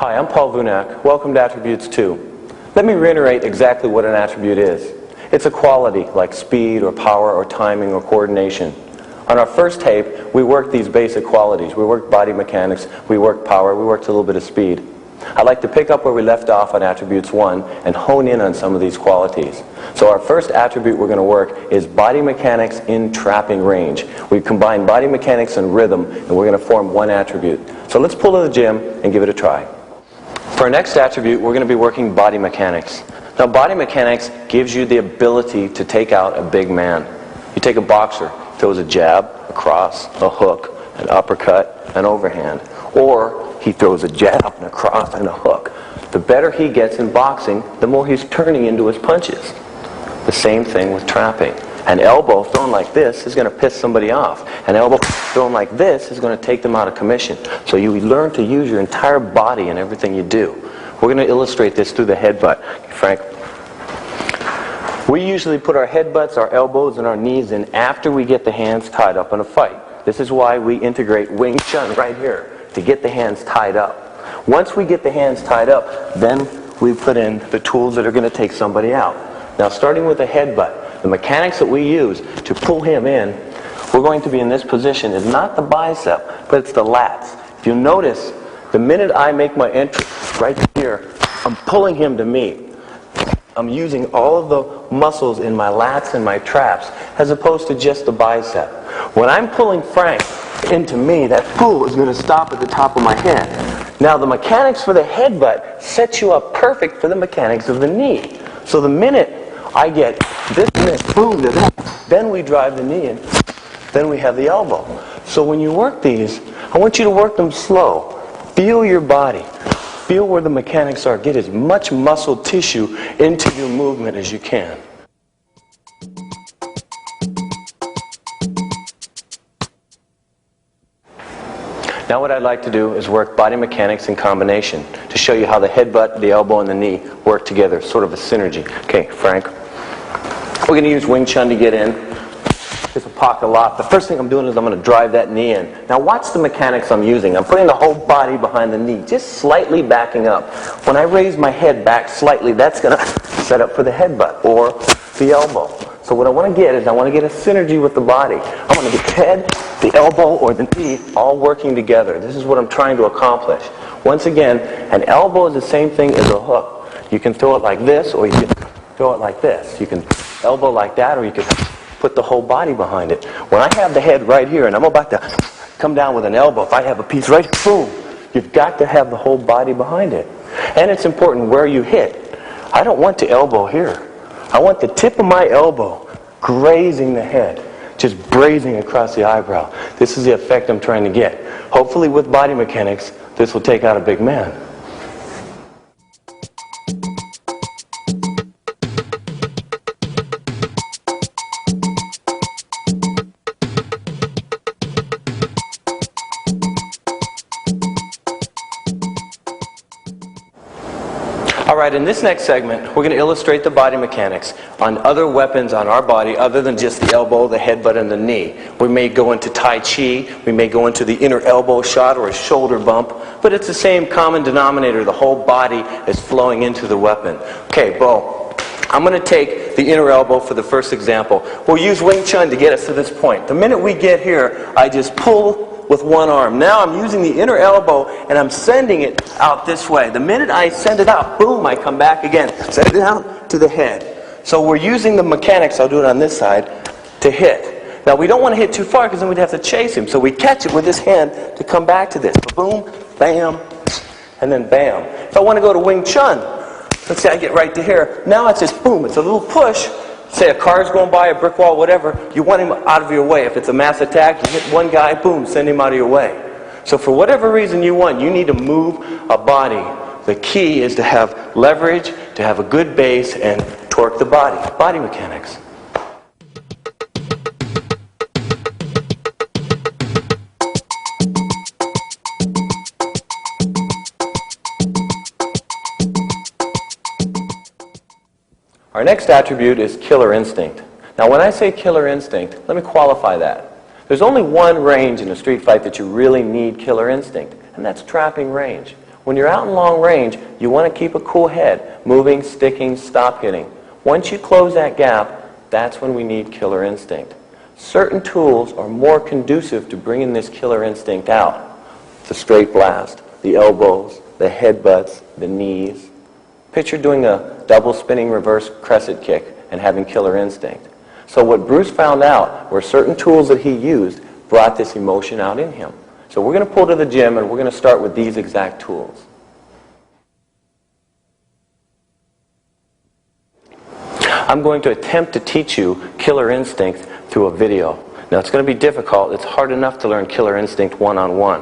Hi, I'm Paul Vunak. Welcome to Attributes 2. Let me reiterate exactly what an attribute is. It's a quality like speed or power or timing or coordination. On our first tape, we worked these basic qualities. We worked body mechanics, we worked power, we worked a little bit of speed. I'd like to pick up where we left off on Attributes 1 and hone in on some of these qualities. So our first attribute we're going to work is body mechanics in trapping range. We combine body mechanics and rhythm, and we're going to form one attribute. So let's pull to the gym and give it a try. For our next attribute, we're going to be working body mechanics. Now, body mechanics gives you the ability to take out a big man. You take a boxer, throws a jab, a cross, a hook, an uppercut, an overhand. Or he throws a jab and a cross and a hook. The better he gets in boxing, the more he's turning into his punches. The same thing with trapping. An elbow thrown like this is going to piss somebody off. An elbow thrown like this is going to take them out of commission. So you learn to use your entire body in everything you do. We're going to illustrate this through the headbutt. Frank? We usually put our headbutts, our elbows, and our knees in after we get the hands tied up in a fight. This is why we integrate Wing Chun right here, to get the hands tied up. Once we get the hands tied up, then we put in the tools that are going to take somebody out. Now, starting with a headbutt, the mechanics that we use to pull him in, we're going to be in this position, is not the bicep, but it's the lats. If you notice, the minute I make my entry right here, I'm pulling him to me. I'm using all of the muscles in my lats and my traps, as opposed to just the bicep. When I'm pulling Frank into me, that pull is going to stop at the top of my head. Now, the mechanics for the headbutt set you up perfect for the mechanics of the knee. So the minute I get this boom to that, then we drive the knee in, then we have the elbow. So when you work these, I want you to work them slow. Feel your body. Feel where the mechanics are. Get as much muscle tissue into your movement as you can. Now what I'd like to do is work body mechanics in combination to show you how the headbutt, the elbow, and the knee work together, sort of a synergy. Okay, Frank. We're going to use Wing Chun to get in. It's a pocket lock. The first thing I'm doing is I'm going to drive that knee in. Now watch the mechanics I'm using. I'm putting the whole body behind the knee, just slightly backing up. When I raise my head back slightly, that's going to set up for the headbutt or the elbow. So what I want to get is I want to get a synergy with the body. I want to get the head, the elbow, or the knee all working together. This is what I'm trying to accomplish. Once again, an elbow is the same thing as a hook. You can throw it like this, or you can throw it like this. You can elbow like that, or you can put the whole body behind it. When I have the head right here, and I'm about to come down with an elbow, if I have a piece right here, boom, you've got to have the whole body behind it. And it's important where you hit. I don't want to elbow here. I want the tip of my elbow grazing the head, just grazing across the eyebrow. This is the effect I'm trying to get. Hopefully with body mechanics, this will take out a big man. Alright, in this next segment, we're going to illustrate the body mechanics on other weapons on our body other than just the elbow, the headbutt, and the knee. We may go into Tai Chi, we may go into the inner elbow shot or a shoulder bump, but it's the same common denominator. The whole body is flowing into the weapon. Okay, Bo, I'm going to take the inner elbow for the first example. We'll use Wing Chun to get us to this point. The minute we get here, I just pull with one arm. Now I'm using the inner elbow and I'm sending it out this way. The minute I send it out, boom, I come back again. Send it out to the head. So we're using the mechanics, I'll do it on this side, to hit. Now we don't want to hit too far because then we'd have to chase him. So we catch it with this hand to come back to this. Boom, bam, and then bam. If I want to go to Wing Chun, let's say I get right to here. Now it's just boom, it's a little push. Say a car's going by, a brick wall, whatever, you want him out of your way. If it's a mass attack, you hit one guy, boom, send him out of your way. So for whatever reason you want, you need to move a body. The key is to have leverage, to have a good base, and torque the body. Body mechanics. Our next attribute is killer instinct. Now when I say killer instinct, let me qualify that. There's only one range in a street fight that you really need killer instinct, and that's trapping range. When you're out in long range, you want to keep a cool head, moving, sticking, stop hitting. Once you close that gap, that's when we need killer instinct. Certain tools are more conducive to bringing this killer instinct out. The straight blast, the elbows, the headbutts, the knees. Picture doing a double spinning reverse crescent kick and having killer instinct. So what Bruce found out were certain tools that he used brought this emotion out in him. So we're going to pull to the gym and we're going to start with these exact tools. I'm going to attempt to teach you killer instinct through a video. Now it's going to be difficult. It's hard enough to learn killer instinct one-on-one.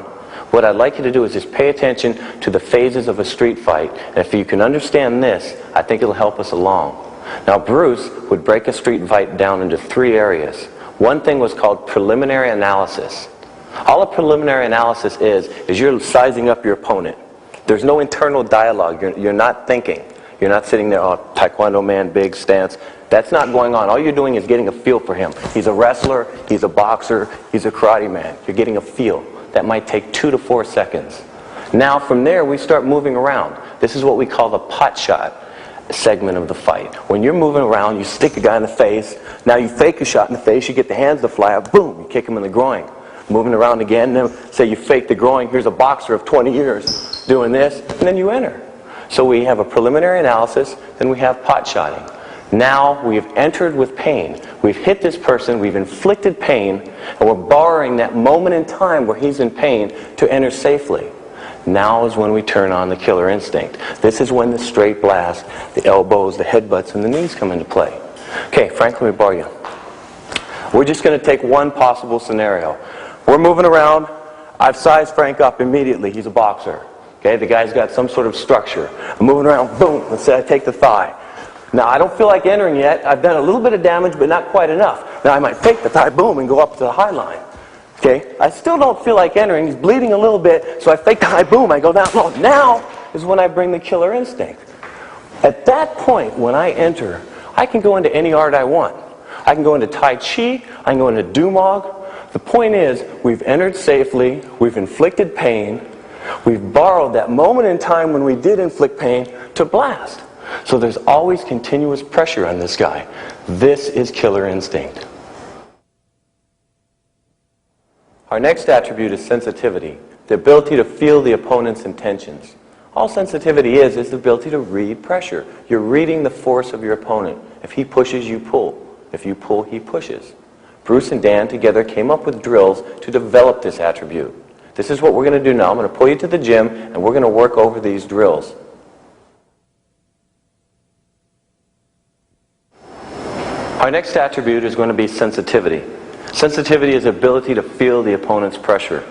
What I'd like you to do is just pay attention to the phases of a street fight. And if you can understand this, I think it'll help us along. Now Bruce would break a street fight down into 3 areas. One thing was called preliminary analysis. All a preliminary analysis is you're sizing up your opponent. There's no internal dialogue. You're not thinking. You're not sitting there, oh, Taekwondo man, big stance. That's not going on. All you're doing is getting a feel for him. He's a wrestler, he's a boxer, he's a karate man. You're getting a feel. That might take 2 to 4 seconds. Now from there we start moving around. This is what we call the pot shot segment of the fight. When you're moving around, you stick a guy in the face. Now you fake a shot in the face, you get the hands to fly up, boom, you kick him in the groin. Moving around again, then say you fake the groin, here's a boxer of 20 years doing this, and then you enter. So we have a preliminary analysis, then we have pot shotting. Now we've entered with pain. We've hit this person, we've inflicted pain, and we're borrowing that moment in time where he's in pain to enter safely. Now is when we turn on the killer instinct. This is when the straight blast, the elbows, the headbutts, and the knees come into play. Okay, Frank, let me borrow you. We're just going to take one possible scenario. We're moving around. I've sized Frank up immediately. He's a boxer. Okay, the guy's got some sort of structure. I'm moving around, boom, let's say I take the thigh. Now, I don't feel like entering yet. I've done a little bit of damage, but not quite enough. Now, I might fake the thigh, boom, and go up to the high line. Okay, I still don't feel like entering. He's bleeding a little bit, so I fake the high, boom, I go down low. Now is when I bring the killer instinct. At that point, when I enter, I can go into any art I want. I can go into Tai Chi, I can go into Dumog. The point is, we've entered safely, we've inflicted pain, we've borrowed that moment in time when we did inflict pain to blast. So there's always continuous pressure on this guy. This is killer instinct. Our next attribute is sensitivity, the ability to feel the opponent's intentions. All sensitivity is the ability to read pressure. You're reading the force of your opponent. If he pushes, you pull. If you pull, he pushes. Bruce and Dan together came up with drills to develop this attribute. This is what we're going to do now. I'm going to pull you to the gym, and we're going to work over these drills. Our next attribute is going to be sensitivity. Sensitivity is the ability to feel the opponent's pressure.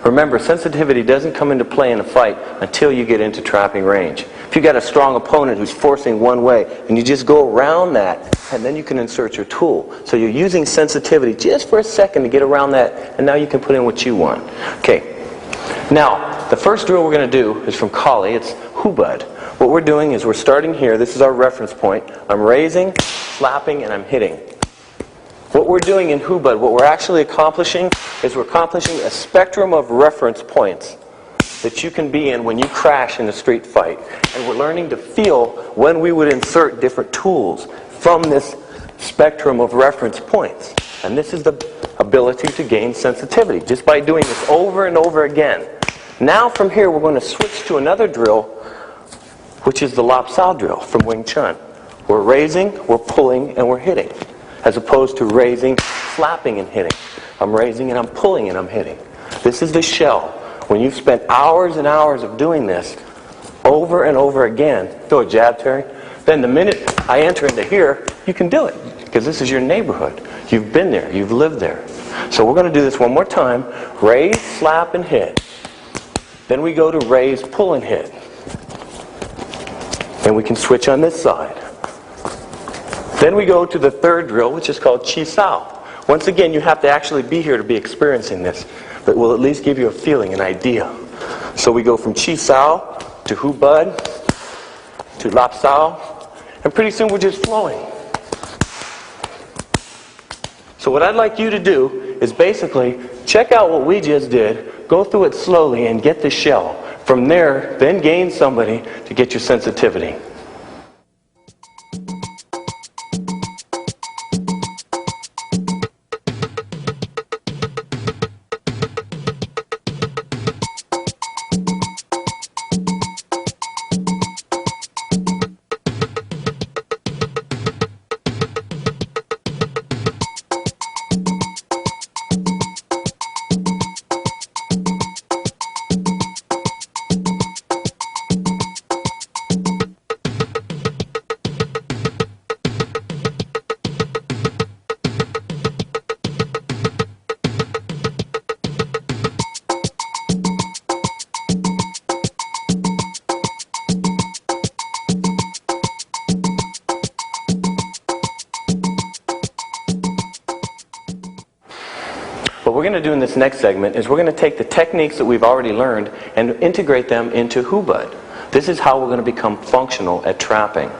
Remember, sensitivity doesn't come into play in a fight until you get into trapping range. If you've got a strong opponent who's forcing one way, and you just go around that, and then you can insert your tool. So you're using sensitivity just for a second to get around that, and now you can put in what you want. Okay. Now, the first drill we're going to do is from Kali. It's Hubud. What we're doing is we're starting here. This is our reference point. I'm raising, slapping, and I'm hitting. What we're doing in Hubud, what we're actually accomplishing is we're accomplishing a spectrum of reference points that you can be in when you crash in a street fight. And we're learning to feel when we would insert different tools from this spectrum of reference points. And this is the ability to gain sensitivity, just by doing this over and over again. Now from here we're going to switch to another drill, which is the Lap Sao drill from Wing Chun. We're raising, we're pulling, and we're hitting, as opposed to raising, slapping, and hitting. I'm raising and I'm pulling and I'm hitting. This is the shell. When you've spent hours and hours of doing this over and over again, throw a jab, Terry, then the minute I enter into here, you can do it, because this is your neighborhood. You've been there, you've lived there. So we're going to do this one more time. Raise, slap, and hit. Then we go to raise, pull, and hit. Then we can switch on this side. Then we go to the third drill, which is called Chi Sao. Once again, you have to actually be here to be experiencing this, but we'll at least give you a feeling, an idea. So we go from Chi Sao to Hubud to Lap Sao, and pretty soon we're just flowing. So what I'd like you to do is basically check out what we just did, go through it slowly, and get the shell. From there, then gain somebody to get your sensitivity. What we're going to do in this next segment is we're going to take the techniques that we've already learned and integrate them into Hubud. This is how we're going to become functional at trapping.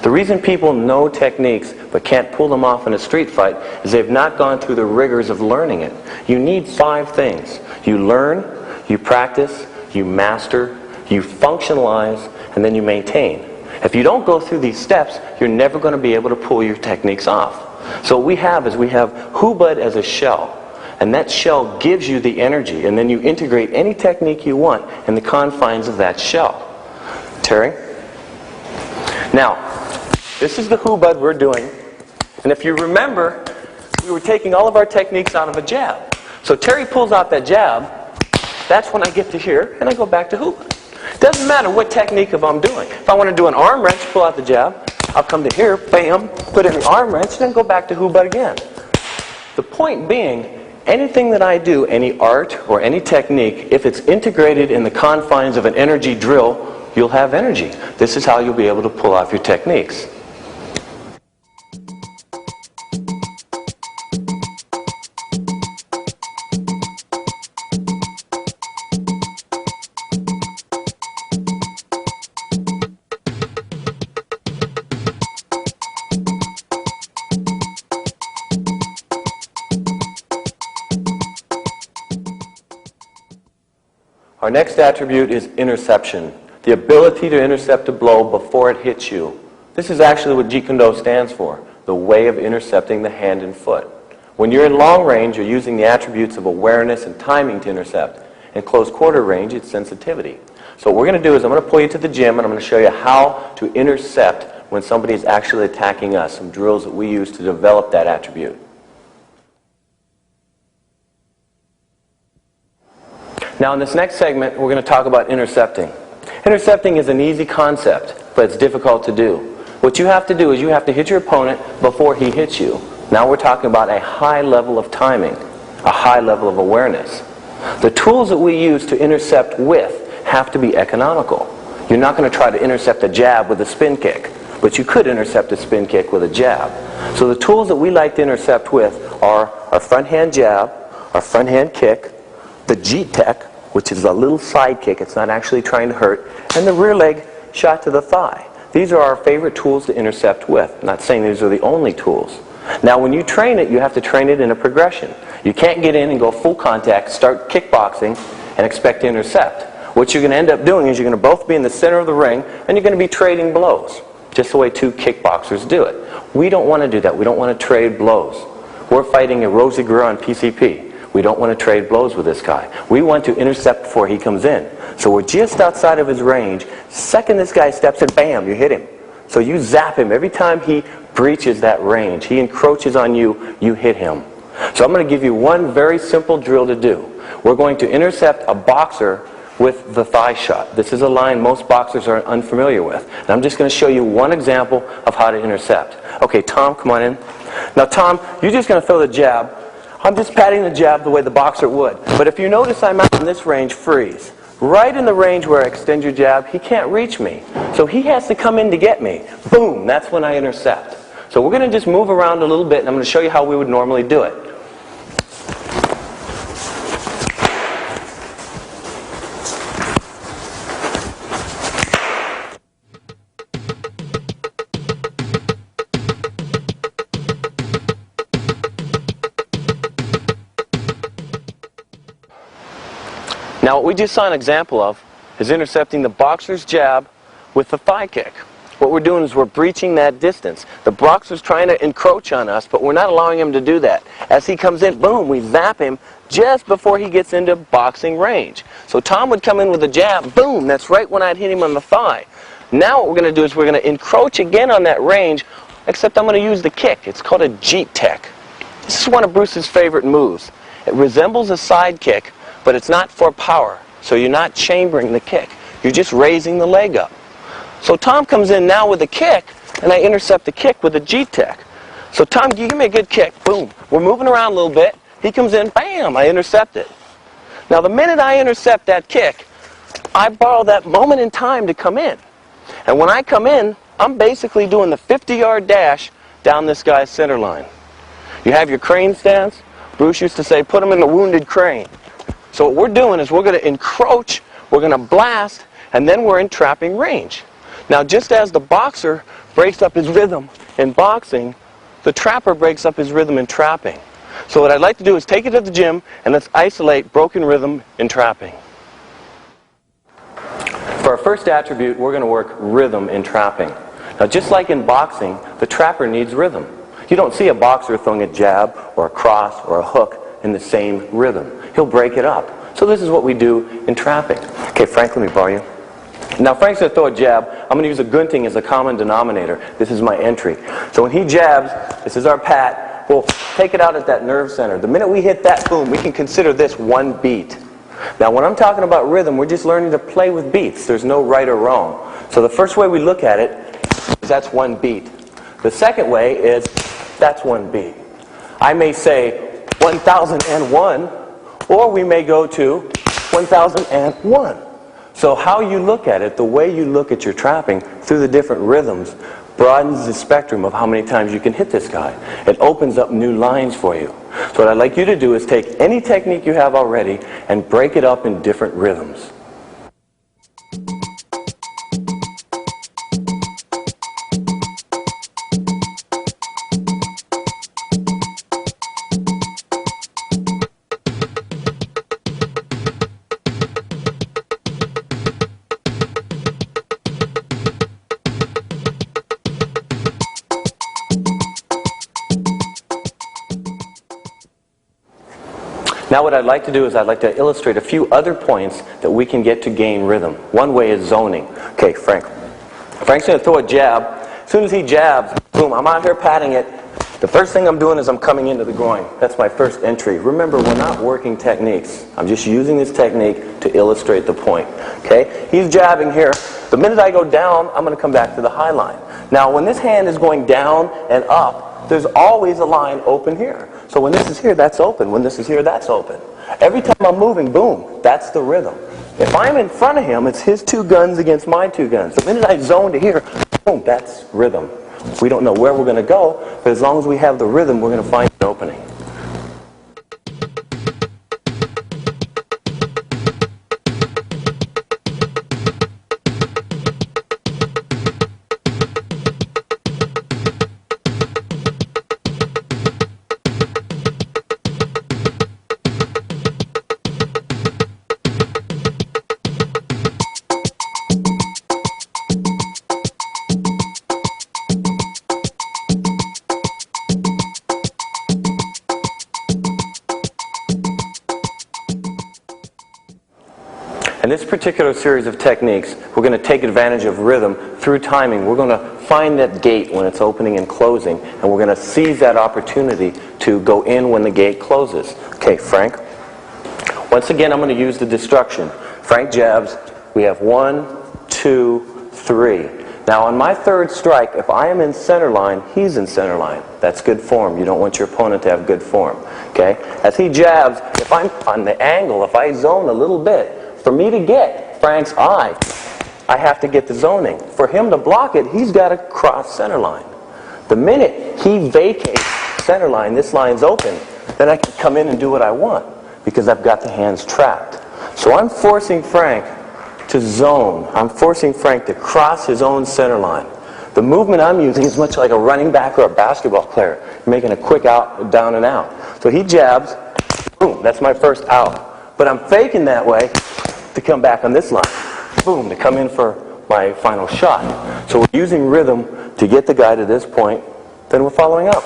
The reason people know techniques but can't pull them off in a street fight is they've not gone through the rigors of learning it. You need 5 things. You learn, you practice, you master, you functionalize, and then you maintain. If you don't go through these steps, you're never going to be able to pull your techniques off. So what we have is we have Hubud as a shell. And that shell gives you the energy, and then you integrate any technique you want in the confines of that shell. Terry? Now, this is the Hubud we're doing. And if you remember, we were taking all of our techniques out of a jab. So Terry pulls out that jab. That's when I get to here, and I go back to Hubud. Doesn't matter what technique I'm doing. If I want to do an arm wrench, pull out the jab. I'll come to here, bam, put in the arm wrench, and then go back to Hubud again. The point being, anything that I do, any art or any technique, if it's integrated in the confines of an energy drill, you'll have energy. This is how you'll be able to pull off your techniques. Our next attribute is interception, the ability to intercept a blow before it hits you. This is actually what Jeet Kune Do stands for, the way of intercepting the hand and foot. When you're in long range, you're using the attributes of awareness and timing to intercept. In close quarter range, it's sensitivity. So what we're going to do is I'm going to pull you to the gym and I'm going to show you how to intercept when somebody is actually attacking us, some drills that we use to develop that attribute. Now in this next segment, we're going to talk about intercepting. Intercepting is an easy concept, but it's difficult to do. What you have to do is you have to hit your opponent before he hits you. Now we're talking about a high level of timing, a high level of awareness. The tools that we use to intercept with have to be economical. You're not going to try to intercept a jab with a spin kick, but you could intercept a spin kick with a jab. So the tools that we like to intercept with are our front hand jab, our front hand kick, the Jeet Tech, which is a little side kick, it's not actually trying to hurt, and the rear leg shot to the thigh. These are our favorite tools to intercept with. I'm not saying these are the only tools. Now when you train it, you have to train it in a progression. You can't get in and go full contact, start kickboxing, and expect to intercept. What you're going to end up doing is you're going to both be in the center of the ring, and you're going to be trading blows, just the way 2 kickboxers do it. We don't want to do that. We don't want to trade blows. We're fighting a Rosie Guerrero on PCP. We don't want to trade blows with this guy. We want to intercept before he comes in. So we're just outside of his range. Second this guy steps in, bam, you hit him. So you zap him. Every time he breaches that range, he encroaches on you, you hit him. So I'm going to give you one very simple drill to do. We're going to intercept a boxer with the thigh shot. This is a line most boxers are unfamiliar with. And I'm just going to show you one example of how to intercept. Okay, Tom, come on in. Now Tom, you're just going to throw the jab. I'm just patting the jab the way the boxer would. But if you notice I'm out in this range, freeze. Right in the range where I extend your jab, he can't reach me. So he has to come in to get me. Boom, that's when I intercept. So we're going to just move around a little bit, and I'm going to show you how we would normally do it. Now what we just saw an example of is intercepting the boxer's jab with the thigh kick. What we're doing is we're breaching that distance. The boxer's trying to encroach on us, but we're not allowing him to do that. As he comes in, boom, we zap him just before he gets into boxing range. So Tom would come in with a jab, boom, that's right when I'd hit him on the thigh. Now what we're going to do is we're going to encroach again on that range, except I'm going to use the kick. It's called a Jeet tech. This is one of Bruce's favorite moves. It resembles a side kick, but it's not for power. So you're not chambering the kick. You're just raising the leg up. So Tom comes in now with a kick, and I intercept the kick with a Jeet tech. So Tom, give me a good kick. Boom. We're moving around a little bit. He comes in, bam, I intercept it. Now the minute I intercept that kick, I borrow that moment in time to come in. And when I come in, I'm basically doing the 50-yard dash down this guy's center line. You have your crane stance. Bruce used to say, put him in the wounded crane. So what we're doing is we're going to encroach, we're going to blast, and then we're in trapping range. Now, just as the boxer breaks up his rhythm in boxing, the trapper breaks up his rhythm in trapping. So what I'd like to do is take it to the gym and let's isolate broken rhythm in trapping. For our first attribute, we're going to work rhythm in trapping. Now, just like in boxing, the trapper needs rhythm. You don't see a boxer throwing a jab or a cross or a hook in the same rhythm. He'll break it up. So this is what we do in trapping. Okay, Frank, let me borrow you. Now Frank's going to throw a jab. I'm going to use a gunting as a common denominator. This is my entry. So when he jabs, this is our pat. We'll take it out at that nerve center. The minute we hit that, boom, we can consider this one beat. Now when I'm talking about rhythm, we're just learning to play with beats. There's no right or wrong. So the first way we look at it is that's one beat. The second way is that's one beat. I may say 1001, or we may go to 1001. So how you look at it, the way you look at your trapping through the different rhythms, broadens the spectrum of how many times you can hit this guy. It opens up new lines for you. So what I'd like you to do is take any technique you have already and break it up in different rhythms. Now what I'd like to do is I'd like to illustrate a few other points that we can get to gain rhythm. One way is zoning. Okay, Frank. Frank's going to throw a jab. As soon as he jabs, boom, I'm out here patting it. The first thing I'm doing is I'm coming into the groin. That's my first entry. Remember, we're not working techniques. I'm just using this technique to illustrate the point. Okay? He's jabbing here. The minute I go down, I'm going to come back to the high line. Now, when this hand is going down and up, there's always a line open here. So when this is here, that's open. When this is here, that's open. Every time I'm moving, boom, that's the rhythm. If I'm in front of him, it's his two guns against my two guns. The minute I zone to here, boom, that's rhythm. We don't know where we're going to go, but as long as we have the rhythm, we're going to find an opening. In this particular series of techniques, we're going to take advantage of rhythm through timing. We're going to find that gate when it's opening and closing, and we're going to seize that opportunity to go in when the gate closes. Okay, Frank. Once again, I'm going to use the destruction. Frank jabs. We have 1, 2, 3. Now, on my third strike, if I am in center line, he's in center line. That's good form. You don't want your opponent to have good form. Okay? As he jabs, if I'm on the angle, if I zone a little bit, for me to get Frank's eye, I have to get the zoning. For him to block it, he's got to cross center line. The minute he vacates center line, this line's open, then I can come in and do what I want because I've got the hands trapped. So I'm forcing Frank to zone. I'm forcing Frank to cross his own center line. The movement I'm using is much like a running back or a basketball player. You're making a quick out, down and out. So he jabs, boom, that's my first out. But I'm faking that way to come back on this line. boom, to come in for my final shot. So we're using rhythm to get the guy to this point, then we're following up.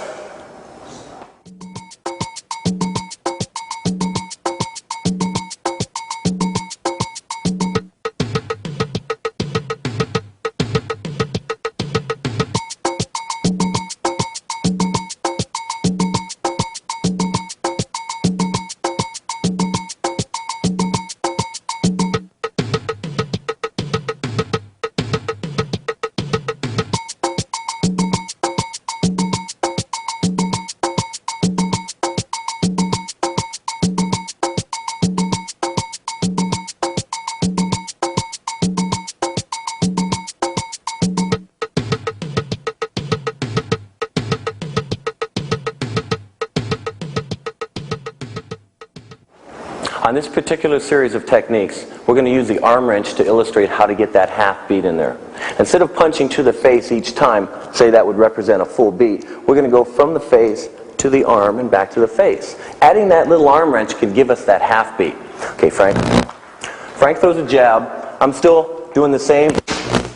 On this particular series of techniques, we're going to use the arm wrench to illustrate how to get that half beat in there. Instead of punching to the face each time, say that would represent a full beat, we're going to go from the face to the arm and back to the face. Adding that little arm wrench can give us that half beat. Okay, Frank. Frank throws a jab. I'm still doing the same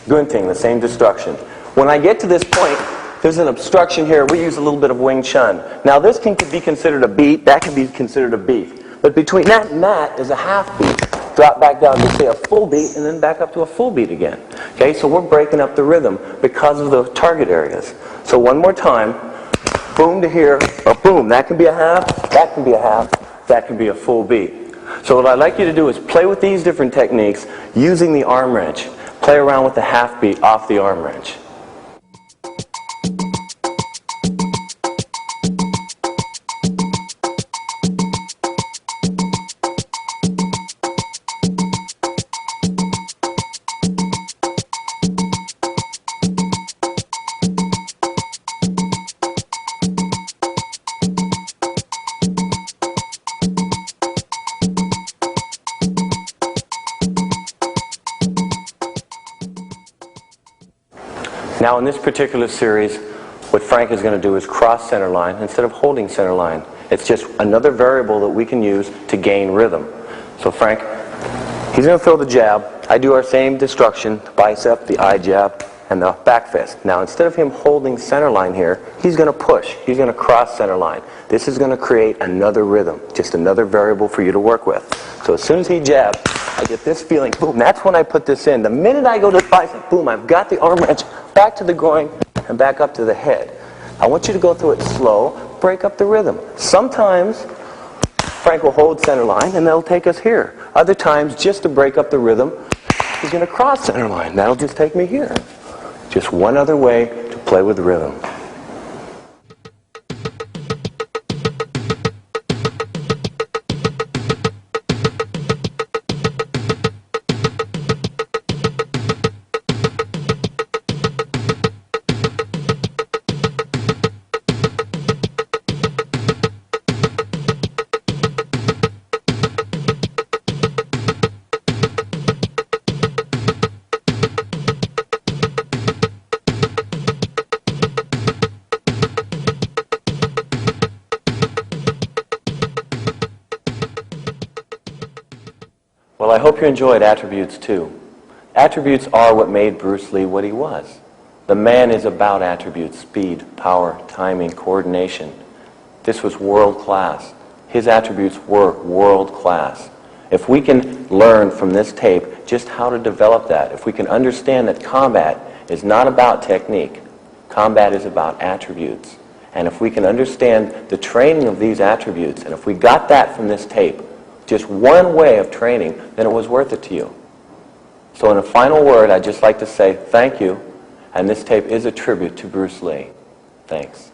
gunting, the same destruction. When I get to this point, there's an obstruction here. We use a little bit of Wing Chun. Now this can be considered a beat. That can be considered a beat. But between that and that is a half beat. Drop back down to say a full beat and then back up to a full beat again. Okay, so we're breaking up the rhythm because of the target areas. So one more time, boom to here, or boom. That can be a half, that can be a half, that can be a full beat. So what I'd like you to do is play with these different techniques using the arm wrench. Play around with the half beat off the arm wrench. Now in this particular series, what Frank is going to do is cross center line instead of holding center line. It's just another variable that we can use to gain rhythm. So Frank, he's going to throw the jab. I do our same destruction, the bicep, the eye jab, and the back fist. Now instead of him holding center line here, he's going to push. He's going to cross center line. This is going to create another rhythm, just another variable for you to work with. So as soon as he jabs, I get this feeling, boom, that's when I put this in. The minute I go to the bicep, boom, I've got the arm wrench back to the groin and back up to the head. I want you to go through it slow, break up the rhythm. Sometimes Frank will hold center line and that'll take us here. Other times, just to break up the rhythm, he's going to cross center line. That'll just take me here. Just one other way to play with rhythm. Well, I hope you enjoyed Attributes 2. Attributes are what made Bruce Lee what he was. The man is about attributes: speed, power, timing, coordination. This was world class. His attributes were world class. If we can learn from this tape just how to develop that, if we can understand that combat is not about technique, combat is about attributes. And if we can understand the training of these attributes, and if we got that from this tape, just one way of training, then it was worth it to you. So in a final word, I'd just like to say thank you, and this tape is a tribute to Bruce Lee. Thanks.